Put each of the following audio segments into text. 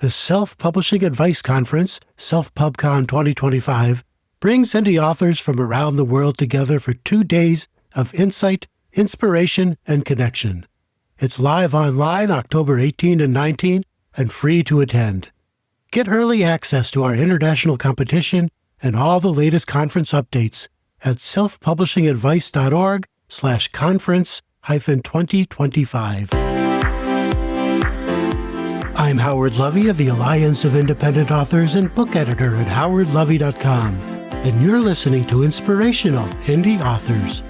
The Self-Publishing Advice Conference, SelfPubCon 2025, brings indie authors from around the world together for 2 days of insight, inspiration, and connection. It's live online October 18 and 19 and free to attend. Get early access to our international competition and all the latest conference updates at selfpublishingadvice.org/conference-2025. I'm Howard Lovey of the Alliance of Independent Authors and book editor at howardlovey.com, and you're listening to Inspirational Indie Authors.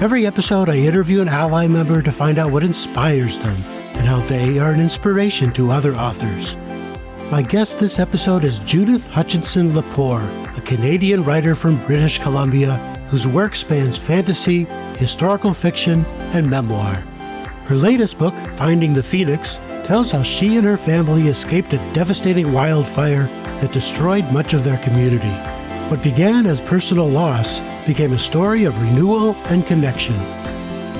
Every episode, I interview an ally member to find out what inspires them and how they are an inspiration to other authors. My guest this episode is Judith Hutchinson Lepore, a Canadian writer from British Columbia whose work spans fantasy, historical fiction, and memoir. Her latest book, Finding the Phoenix, tells how she and her family escaped a devastating wildfire that destroyed much of their community. What began as personal loss became a story of renewal and connection.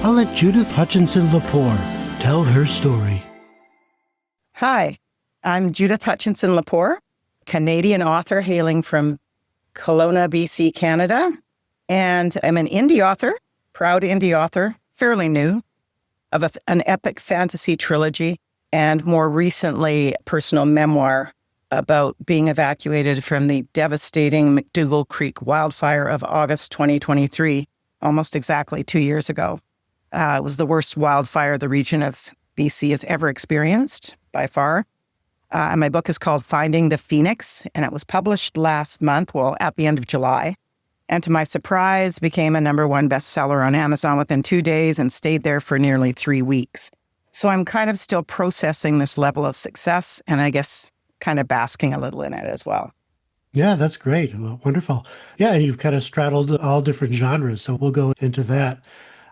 I'll let Judith Hutchinson Lepore tell her story. Hi, I'm Judith Hutchinson Lepore, Canadian author hailing from Kelowna, BC, Canada, and I'm an indie author, proud indie author, fairly new, of an epic fantasy trilogy, and more recently, personal memoir about being evacuated from the devastating McDougall Creek wildfire of August 2023, almost exactly 2 years ago. It was the worst wildfire the region of BC has ever experienced, by far. My book is called Finding the Phoenix, and it was published last month, at the end of July. And to my surprise, became a #1 bestseller on Amazon within 2 days and stayed there for nearly 3 weeks. So I'm kind of still processing this level of success, and I guess kind of basking a little in it as well. Yeah, that's great. Well, wonderful. Yeah, and you've kind of straddled all different genres, so we'll go into that.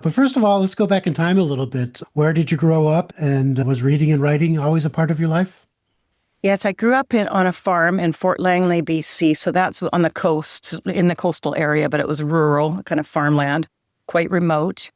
But first of all, let's go back in time a little bit. Where did you grow up, and was reading and writing always a part of your life? Yes, I grew up on a farm in Fort Langley, BC, so that's on the coast, in the coastal area, but it was rural, kind of farmland, quite remote,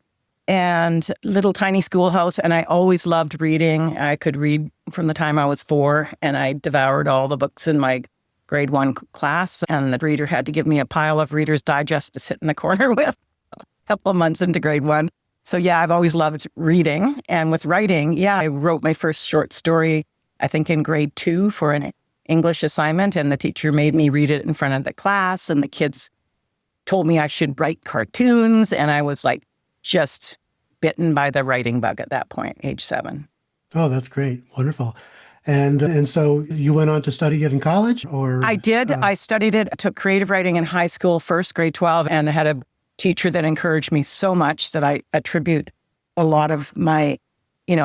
and little tiny schoolhouse, and I always loved reading. I could read from the time I was 4, and I devoured all the books in my grade 1 class, and the reader had to give me a pile of Reader's Digest to sit in the corner with a couple of months into grade 1. So yeah, I've always loved reading, and with writing, I wrote my first short story, I think in grade 2 for an English assignment, and the teacher made me read it in front of the class, and the kids told me I should write cartoons, and I was like just bitten by the writing bug at that point, age 7. Oh, that's great. Wonderful. And so you went on to study it in college, or? I did. I studied it. I took creative writing in high school first, grade 12, and I had a teacher that encouraged me so much that I attribute a lot of my,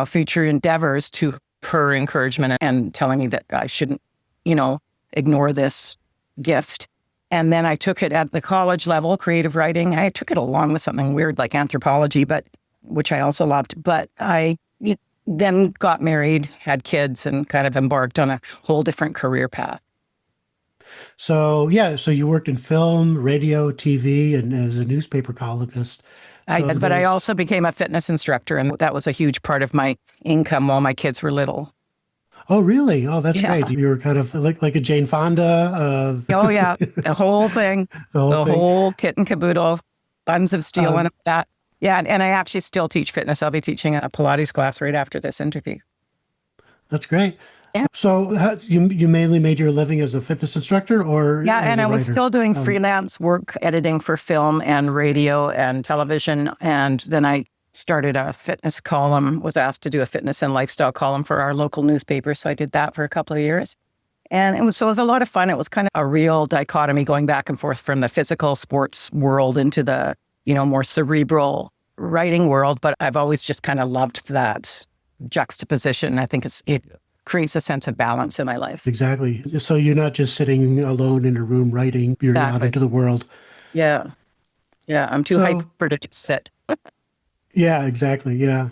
future endeavors to her encouragement and telling me that I shouldn't, ignore this gift. And then I took it at the college level, creative writing. I took it along with something weird like anthropology, which I also loved. But I then got married, had kids, and kind of embarked on a whole different career path. So you worked in film, radio, TV, and as a newspaper columnist. I did, but I also became a fitness instructor, and that was a huge part of my income while my kids were little. Oh, really? Oh, that's great. You were kind of like a Jane Fonda. Oh, yeah. The whole thing. the whole kit and caboodle, buns of steel and that. Yeah, and I actually still teach fitness. I'll be teaching a Pilates class right after this interview. That's great. Yeah. So you mainly made your living as a fitness instructor, or and I was still doing freelance work, editing for film and radio and television. And then I started a fitness column, was asked to do a fitness and lifestyle column for our local newspaper. So I did that for a couple of years. And it was a lot of fun. It was kind of a real dichotomy going back and forth from the physical sports world into the, more cerebral writing world. But I've always just kind of loved that juxtaposition. I think it creates a sense of balance in my life. Exactly. So you're not just sitting alone in a room writing, you're out into the world. Yeah. Yeah. I'm too hyper to just sit. Yeah, exactly. Yeah.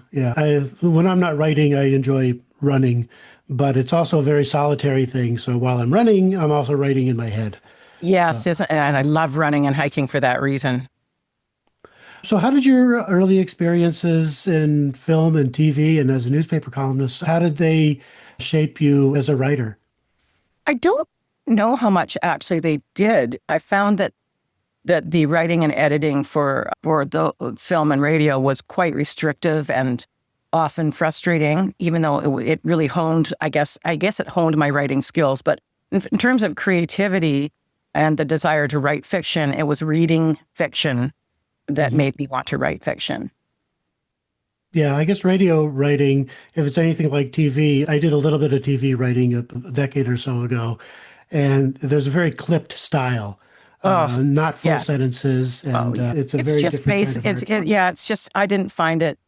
When I'm not writing, I enjoy running, but it's also a very solitary thing. So while I'm running, I'm also writing in my head. Yes. And I love running and hiking for that reason. So how did your early experiences in film and TV and as a newspaper columnist, how did they shape you as a writer? I don't know how much actually they did. I found that the writing and editing for the film and radio was quite restrictive and often frustrating, even though it really honed, I guess it honed my writing skills. But in terms of creativity and the desire to write fiction, it was reading fiction that made me want to write fiction. Yeah, I guess radio writing, if it's anything like TV, I did a little bit of TV writing a decade or so ago, and there's a very clipped style, not full sentences, and it's a very different kind of art. It's just, I didn't find it,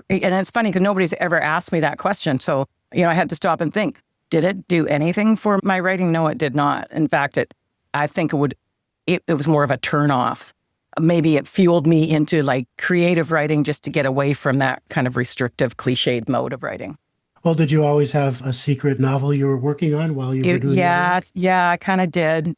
and it's funny because nobody's ever asked me that question. So, I had to stop and think, did it do anything for my writing? No, it did not. In fact, I think it was more of a turnoff. Maybe it fueled me into like creative writing just to get away from that kind of restrictive, cliched mode of writing. Well, did you always have a secret novel you were working on while you were doing that? Yeah, I kind of did.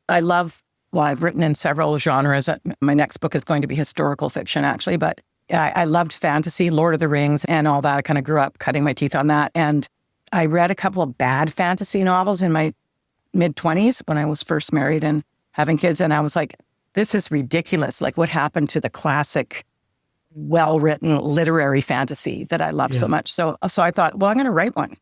I've written in several genres. My next book is going to be historical fiction, actually, but I loved fantasy, Lord of the Rings, and all that. I kind of grew up cutting my teeth on that. And I read a couple of bad fantasy novels in my mid-20s when I was first married and having kids. And I was like, this is ridiculous. Like, what happened to the classic, well-written literary fantasy that I love so much? So I thought, well, I'm going to write one.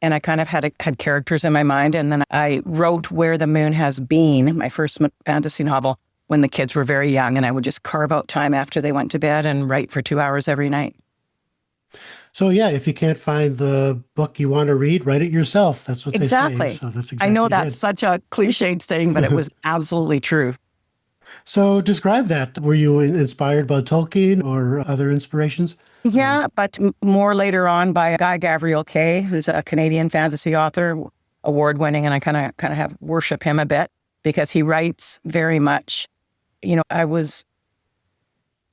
And I kind of had characters in my mind. And then I wrote Where the Moon Has Been, my first fantasy novel, when the kids were very young. And I would just carve out time after they went to bed and write for 2 hours every night. So yeah, if you can't find the book you want to read, write it yourself. That's what they say. So that's exactly I know that's such a cliched saying, but it was absolutely true. So describe that. Were you inspired by Tolkien or other inspirations? Yeah, but more later on by Guy Gavriel Kay, who's a Canadian fantasy author, award-winning, and I kind of have worship him a bit because he writes very much. I was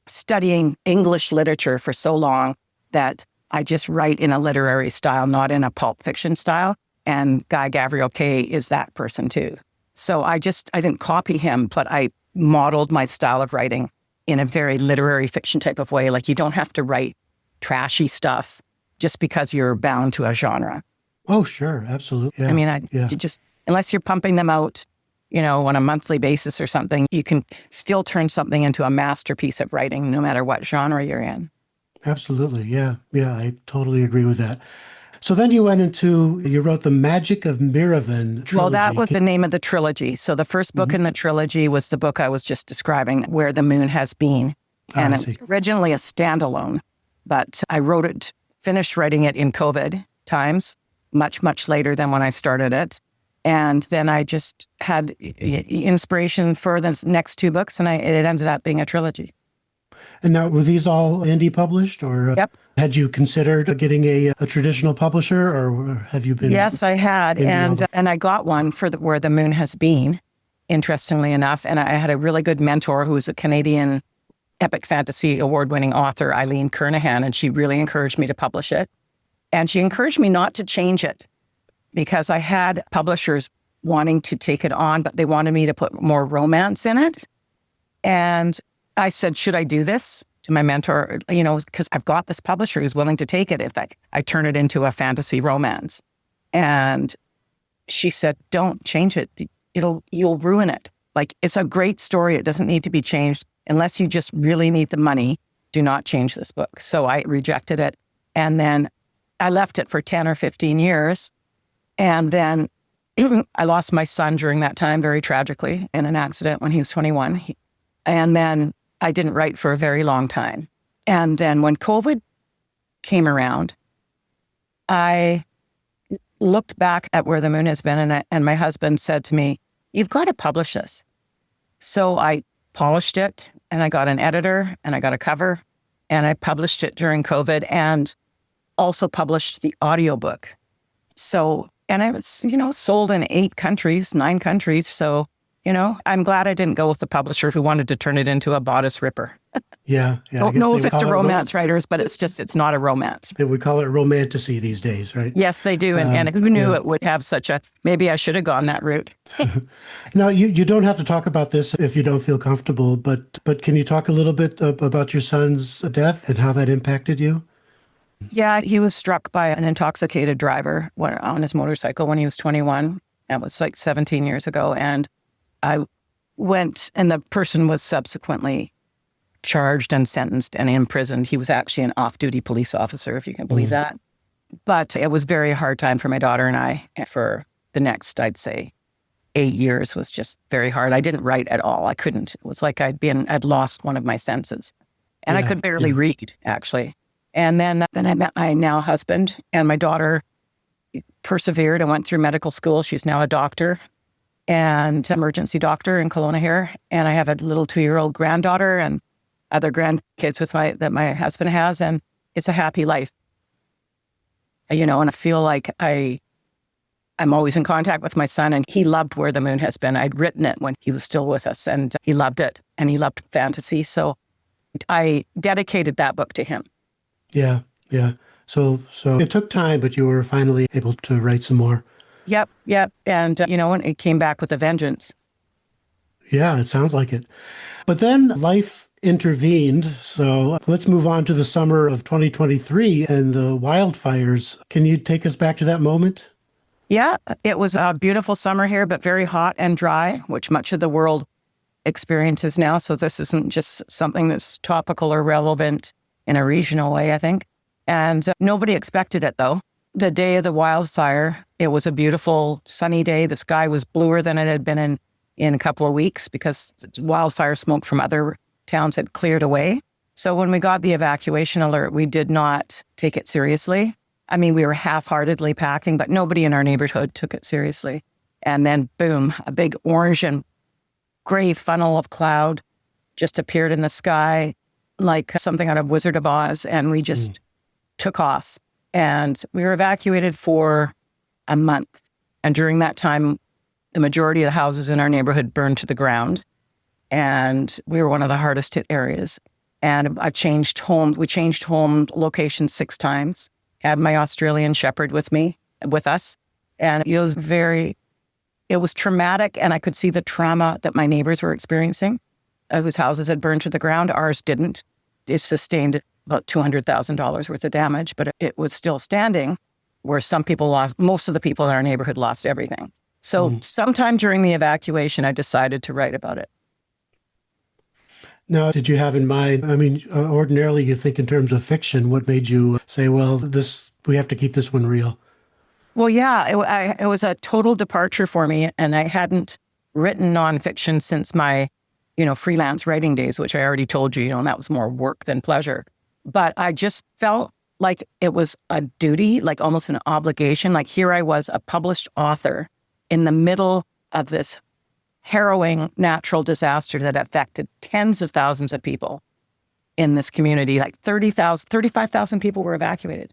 studying English literature for so long that I just write in a literary style, not in a pulp fiction style. And Guy Gavriel Kay is that person too. So I didn't copy him, but I modeled my style of writing in a very literary fiction type of way. Like, you don't have to write trashy stuff just because you're bound to a genre. Oh, sure. Absolutely. Yeah. I mean, you just, unless you're pumping them out, on a monthly basis or something, you can still turn something into a masterpiece of writing, no matter what genre you're in. Absolutely. Yeah. Yeah. I totally agree with that. So then you wrote The Magic of Miravan trilogy. Well, that was the name of the trilogy. So the first book in the trilogy was the book I was just describing, Where the Moon Has Been. And it was originally a standalone, but I finished writing it in COVID times, much, much later than when I started it. And then I just had inspiration for the next two books, and it ended up being a trilogy. And now, were these all indie published, or Yep. Had you considered getting a traditional publisher, or have you been? Yes, I had, and I got one for Where the Moon Has Been, interestingly enough. And I had a really good mentor who was a Canadian epic fantasy award-winning author, Eileen Kernahan, and she really encouraged me to publish it. And she encouraged me not to change it because I had publishers wanting to take it on, but they wanted me to put more romance in it. And I said, should I do this? To my mentor, because I've got this publisher who's willing to take it if I turn it into a fantasy romance. And she said, don't change it. You'll ruin it. Like, it's a great story. It doesn't need to be changed. Unless you just really need the money, do not change this book. So I rejected it. And then I left it for 10 or 15 years. And then I lost my son during that time, very tragically, in an accident when he was 21. And then I didn't write for a very long time. And then when COVID came around, I looked back at Where the Moon Has Been, and my husband said to me, you've got to publish this. So I polished it, and I got an editor, and I got a cover, and I published it during COVID, and also published the audiobook. So, and I was, sold in 9 countries. So, I'm glad I didn't go with the publisher who wanted to turn it into a bodice ripper. Yeah. No offense to romance writers, but it's not a romance. They would call it romantasy these days, right? Yes, they do. And who knew it would have maybe I should have gone that route. Now, you don't have to talk about this if you don't feel comfortable, but can you talk a little bit about your son's death and how that impacted you? Yeah, he was struck by an intoxicated driver on his motorcycle when he was 21. That was like 17 years ago. And I went, and the person was subsequently charged and sentenced and imprisoned. He was actually an off-duty police officer, if you can believe that. But it was a very hard time for my daughter and I. For the next, I'd say, 8 years was just very hard. I didn't write at all. I couldn't. It was like I'd lost one of my senses. And I could barely read, actually. And then I met my now husband, and my daughter persevered and went through medical school. She's now a doctor and emergency doctor in Kelowna here. And I have a little 2-year-old granddaughter and other grandkids that my husband has. And it's a happy life. And I feel like I'm always in contact with my son, and he loved Where the Moon Has Been. I'd written it when he was still with us, and he loved it, and he loved fantasy. So I dedicated that book to him. Yeah. So it took time, but you were finally able to write some more. Yep. And, and it came back with a vengeance. Yeah, it sounds like it. But then life intervened. So let's move on to the summer of 2023 and the wildfires. Can you take us back to that moment? Yeah, it was a beautiful summer here, but very hot and dry, which much of the world experiences now. So this isn't just something that's topical or relevant in a regional way, I think. And nobody expected it, though. The day of the wildfire, it was a beautiful sunny day. The sky was bluer than it had been in a couple of weeks because wildfire smoke from other towns had cleared away. So when we got the evacuation alert, we did not take it seriously. I mean, we were half-heartedly packing, but nobody in our neighborhood took it seriously. And then, boom, a big orange and gray funnel of cloud just appeared in the sky like something out of Wizard of Oz, and we just took off. And we were evacuated for a month. And during that time, the majority of the houses in our neighborhood burned to the ground. And we were one of the hardest hit areas. And we changed home locations 6 times. Had my Australian Shepherd with us. And it was traumatic, and I could see the trauma that my neighbors were experiencing, whose houses had burned to the ground. Ours didn't. It sustained about $200,000 worth of damage, but it was still standing, where most of the people in our neighborhood lost everything. So sometime during the evacuation, I decided to write about it. Now, did you have in mind, ordinarily you think in terms of fiction, what made you say, well, we have to keep this one real? Well, yeah, it was a total departure for me, and I hadn't written nonfiction since my, freelance writing days, which I already told you, and that was more work than pleasure. But I just felt like it was a duty, like almost an obligation. Like here I was, a published author in the middle of this harrowing natural disaster that affected tens of thousands of people in this community. Like 35,000 people were evacuated.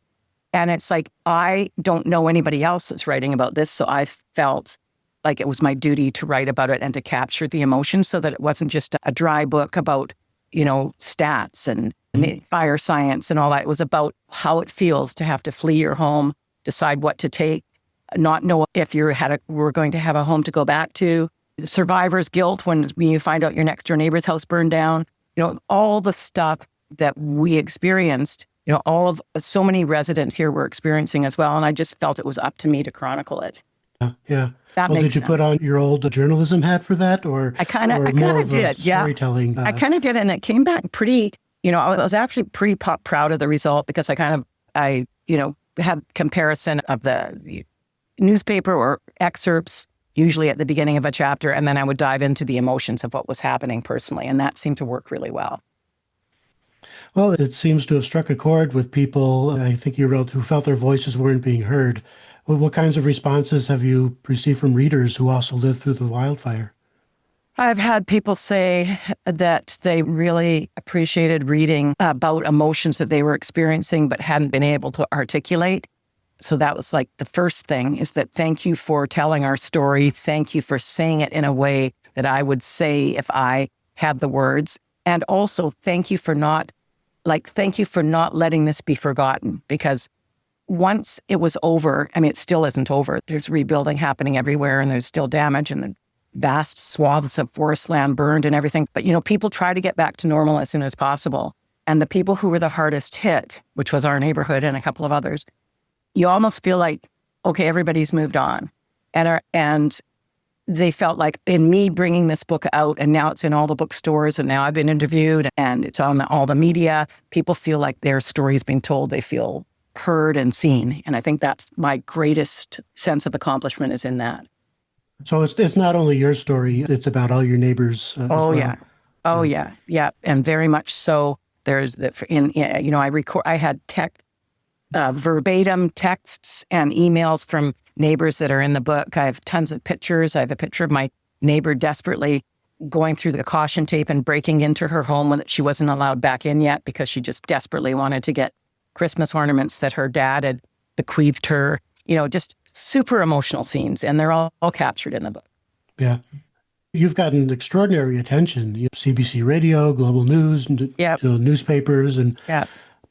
And it's like, I don't know anybody else that's writing about this. So I felt like it was my duty to write about it and to capture the emotions so that it wasn't just a dry book about, stats and fire science and all that. It was about how it feels to have to flee your home, decide what to take, not know if we're going to have a home to go back to, survivor's guilt when you find out your next door neighbor's house burned down, all the stuff that we experienced, so many residents here were experiencing as well. And I just felt it was up to me to chronicle it. Yeah. That makes did you sense. Put on your old journalism hat for that, or I kind of did. Yeah. Storytelling. I kind of did. And it came back pretty, I was actually pretty proud of the result because I had comparison of the newspaper or excerpts usually at the beginning of a chapter, and then I would dive into the emotions of what was happening personally, and that seemed to work really well. Well, it seems to have struck a chord with people, I think you wrote, who felt their voices weren't being heard. What kinds of responses have you received from readers who also lived through the wildfire? I've had people say that they really appreciated reading about emotions that they were experiencing but hadn't been able to articulate. So that was like the first thing, is that thank you for telling our story. Thank you for saying it in a way that I would say if I had the words. And also thank you for not letting this be forgotten, because once it was over, it still isn't over. There's rebuilding happening everywhere, and there's still damage, and the vast swaths of forest land burned and everything. But, people try to get back to normal as soon as possible. And the people who were the hardest hit, which was our neighborhood and a couple of others, you almost feel like, okay, everybody's moved on. And they felt like in me bringing this book out, and now it's in all the bookstores, and now I've been interviewed, and it's on all the media, people feel like their story's being told. They feel heard and seen. And I think that's my greatest sense of accomplishment is in that. So it's not only your story, it's about all your neighbors as well. Yeah. And very much so. There's I had verbatim texts and emails from neighbors that are in the book. I have tons of pictures. I have a picture of my neighbor desperately going through the caution tape and breaking into her home when she wasn't allowed back in yet because she just desperately wanted to get Christmas ornaments that her dad had bequeathed her. Just super emotional scenes, and they're all captured in the book. Yeah. You've gotten extraordinary attention. CBC Radio, Global News, newspapers, and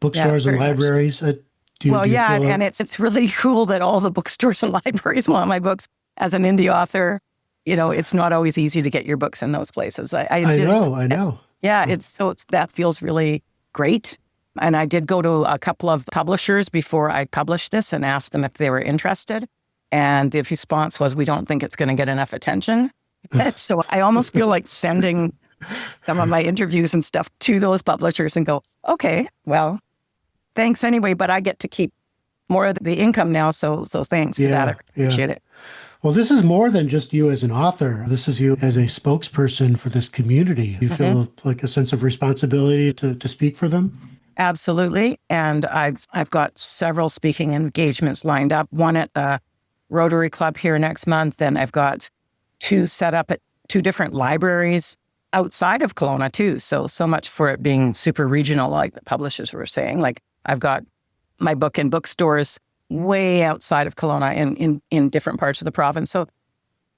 bookstores and librariries. And it's really cool that all the bookstores and libraries want my books. As an indie author, it's not always easy to get your books in those places. I know. Yeah, that feels really great. And I did go to a couple of publishers before I published this and asked them if they were interested. And the response was, we don't think it's going to get enough attention. So I almost feel like sending some of my interviews and stuff to those publishers and go, okay, well, thanks anyway, but I get to keep more of the income now. So thanks for that. I appreciate it. Well, this is more than just you as an author. This is you as a spokesperson for this community. You feel like a sense of responsibility to speak for them? Absolutely. And I've got several speaking engagements lined up, one at the Rotary Club here next month. And I've got 2 set up at 2 different libraries outside of Kelowna too. So much for it being super regional, like the publishers were saying. Like I've got my book in bookstores way outside of Kelowna in different parts of the province. So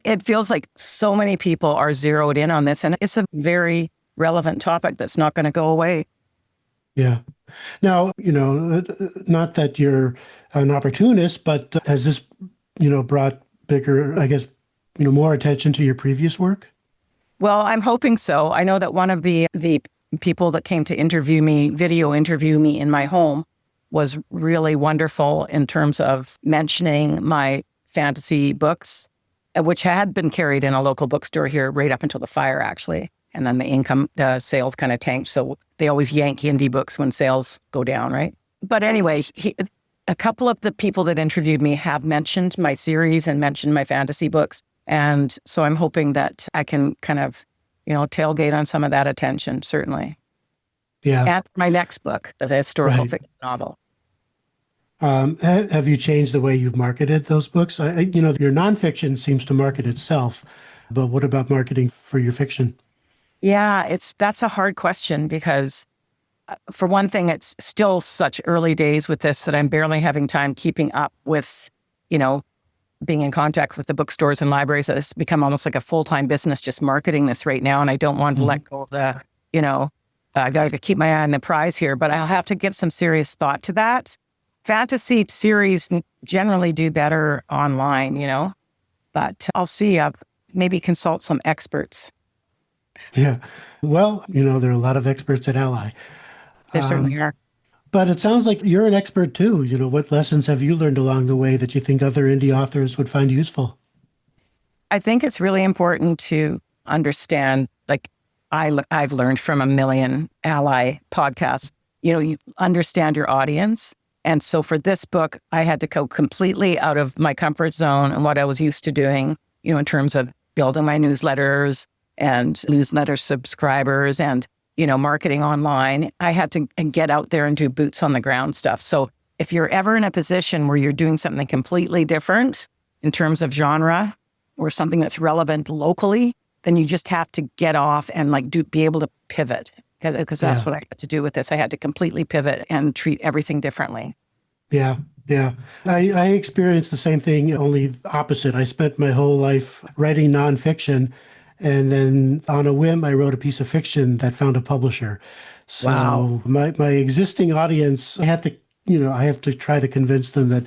it feels like so many people are zeroed in on this, and it's a very relevant topic that's not going to go away. Yeah. Now, not that you're an opportunist, but has this, brought bigger, I guess, more attention to your previous work? Well, I'm hoping so. I know that one of the people that came to video interview me in my home was really wonderful in terms of mentioning my fantasy books, which had been carried in a local bookstore here right up until the fire, actually. And then the income sales kind of tanked. So they always yank indie books when sales go down, right? But anyway, a couple of the people that interviewed me have mentioned my series and mentioned my fantasy books. And so I'm hoping that I can kind of, tailgate on some of that attention, certainly. Yeah. And my next book, the historical fiction novel. Have you changed the way you've marketed those books? Your nonfiction seems to market itself, but what about marketing for your fiction? Yeah, that's a hard question because for one thing, it's still such early days with this that I'm barely having time keeping up with, being in contact with the bookstores and libraries. It's become almost like a full-time business just marketing this right now. And I don't want to let go of the, I got to keep my eye on the prize here, but I'll have to give some serious thought to that. Fantasy series generally do better online, but I'll see. I'll maybe consult some experts. Yeah. Well, there are a lot of experts at Ally. There certainly are. But it sounds like you're an expert too. What lessons have you learned along the way that you think other indie authors would find useful? I think it's really important to understand, like I've learned from a million Ally podcasts, you understand your audience. And so for this book, I had to go completely out of my comfort zone and what I was used to doing, in terms of building my newsletters and newsletter subscribers and, marketing online. I had to get out there and do boots on the ground stuff. So if you're ever in a position where you're doing something completely different in terms of genre or something that's relevant locally, then you just have to get off and be able to pivot because that's what I had to do with this. I had to completely pivot and treat everything differently. Yeah. I experienced the same thing, only opposite. I spent my whole life writing nonfiction. And then on a whim, I wrote a piece of fiction that found a publisher. So my existing audience, I have to try to convince them that,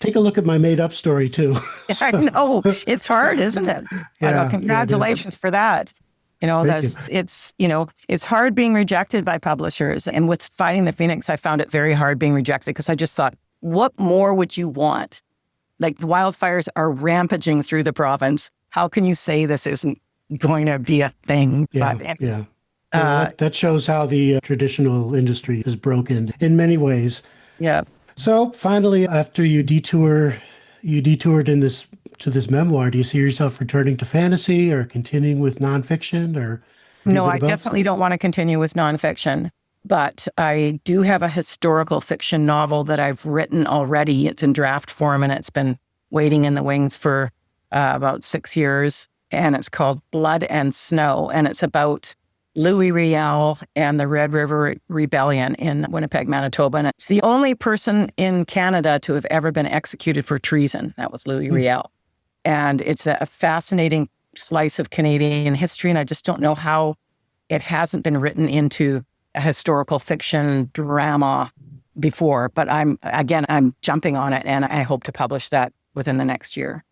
take a look at my made up story too. I know. It's hard, isn't it? Yeah, congratulations for that. Thank you. It's hard being rejected by publishers. And with Fighting the Phoenix, I found it very hard being rejected because I just thought, what more would you want? Like the wildfires are rampaging through the province. How can you say this isn't going to be a thing? Yeah. Well, that shows how the traditional industry is broken in many ways. Yeah. So finally, after you detoured to this memoir, do you see yourself returning to fantasy or continuing with nonfiction or? No, I definitely don't want to continue with nonfiction, but I do have a historical fiction novel that I've written already. It's in draft form and it's been waiting in the wings for about 6 years. And it's called Blood and Snow. And it's about Louis Riel and the Red River Rebellion in Winnipeg, Manitoba. And it's the only person in Canada to have ever been executed for treason. That was Louis Riel. And it's a fascinating slice of Canadian history. And I just don't know how it hasn't been written into a historical fiction drama before. But I'm jumping on it and I hope to publish that within the next year.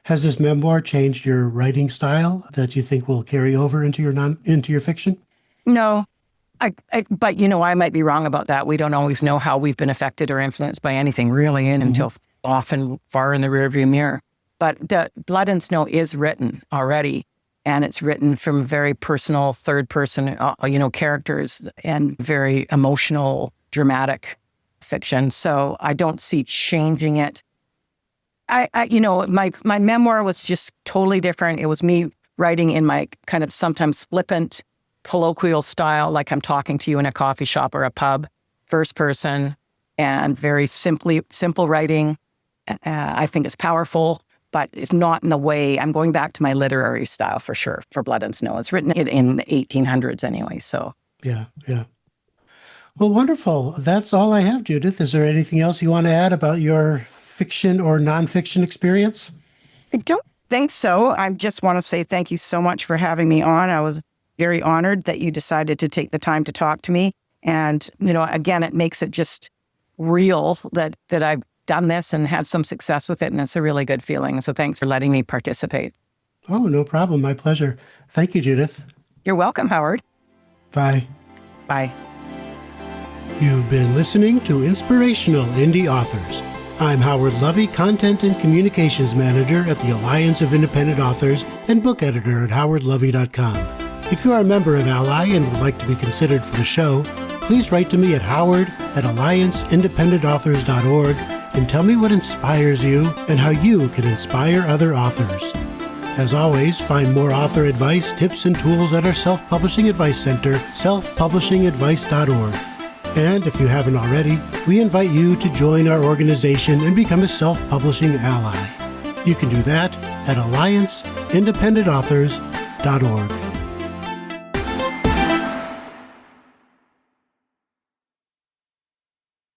Has this memoir changed your writing style that you think will carry over into your fiction? No, but I might be wrong about that. We don't always know how we've been affected or influenced by anything really until often far in the rearview mirror. But the Blood and Snow is written already, and it's written from very personal third person, characters and very emotional, dramatic fiction. So I don't see changing it. My memoir was just totally different. It was me writing in my kind of sometimes flippant, colloquial style, like I'm talking to you in a coffee shop or a pub, first person, and very simple writing. I think it's powerful, but it's not in the way. I'm going back to my literary style for sure for Blood and Snow. It's written in the 1800s anyway. So yeah. Well, wonderful. That's all I have, Judith. Is there anything else you want to add about your fiction or nonfiction experience? I don't think so. I just want to say thank you so much for having me on. I was very honored that you decided to take the time to talk to me. And, again, it makes it just real that I've done this and had some success with it. And it's a really good feeling. So thanks for letting me participate. Oh, no problem. My pleasure. Thank you, Judith. You're welcome, Howard. Bye. Bye. You've been listening to Inspirational Indie Authors. I'm Howard Lovey, Content and Communications Manager at the Alliance of Independent Authors and book editor at howardlovey.com. If you are a member of Ally and would like to be considered for the show, please write to me at howard@allianceindependentauthors.org and tell me what inspires you and how you can inspire other authors. As always, find more author advice, tips, and tools at our Self-Publishing Advice Center, selfpublishingadvice.org. And if you haven't already, we invite you to join our organization and become a self-publishing ally. You can do that at allianceindependentauthors.org.